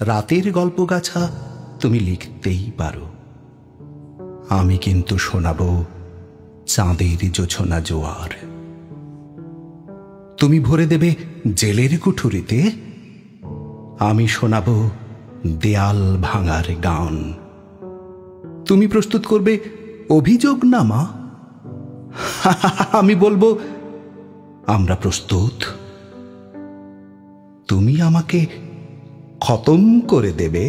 রাতের গল্পগাছা তুমি লিখতেই পারো, আমি কিন্তু শোনাবো চাঁদের জোছনা জোয়ার। তুমি ভরে দেবে জেলের কুঠুরিতে, আমি শোনাবো দেয়াল ভাঙার গান। তুমি প্রস্তুত করবে অভিযোগনামা, আমি বলবো আমরা প্রস্তুত। তুমি আমাকে খতম করে দেবে,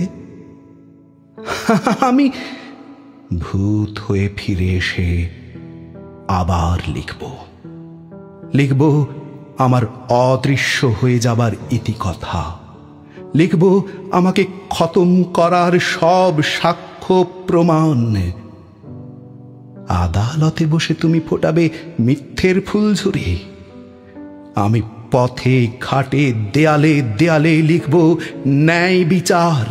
আমি ভূত হয়ে ফিরে এসে আবার লিখব আমার অদৃশ্য হয়ে যাবার ইতিকথা। লিখব আমাকে খতম করার সব সাক্ষ্য প্রমাণ। আদালতে বসে তুমি ফোটাবে মিথ্যের ফুলঝুরি, আমি পথে ঘাটে দেয়ালে দেয়ালে লিখব ন্যায় বিচার।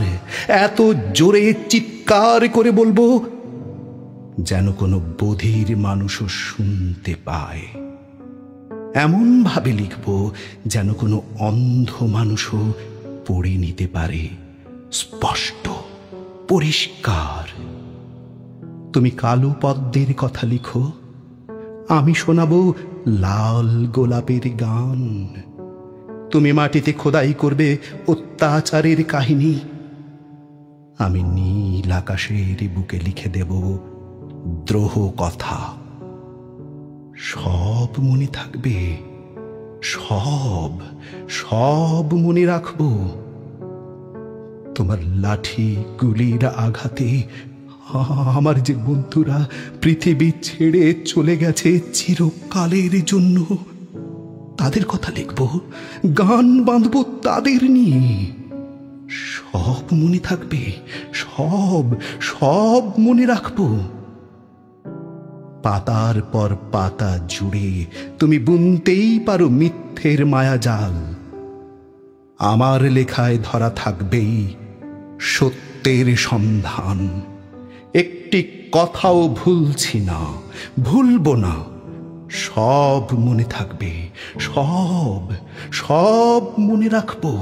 এত জোরে চিৎকার করে বলবো যেন কোনো বধির মানুষও শুনতে পায়। এমন ভাবে লিখব যেন কোনো অন্ধ মানুষও পড়ে নিতে পারে স্পষ্ট পরিষ্কার। তুমি কালো পদ্মের কথা লিখো, আমি শোনাবো লাল গোলাপের গান। তুমি মাটিতে খোদাই করবে অত্যাচারের কাহিনী, আমি নীল আকাশের বুকে লিখে দেব দ্রোহ কথা। সব মনে থাকবে, সব সব মনে রাখবো। তোমার লাঠি গুলির আঘাতে আমার যে বন্ধুরা পৃথিবী ছেড়ে চলে গেছে চিরকালের জন্য, তাদের কথা লিখব, গান বাঁধব তাদের নিয়ে। সব মনে থাকবে, সব সব মনে রাখবো। পাতার পর পাতা জুড়ে তুমি বুনতেই পারো মিথ্যের মায়াজাল। আমার লেখায় ধরা থাকবেই সত্যের সন্ধান। একটি কথাও ভুলছি না, ভুলব না। সব মনে থাকবে, সব সব মনে রাখবো।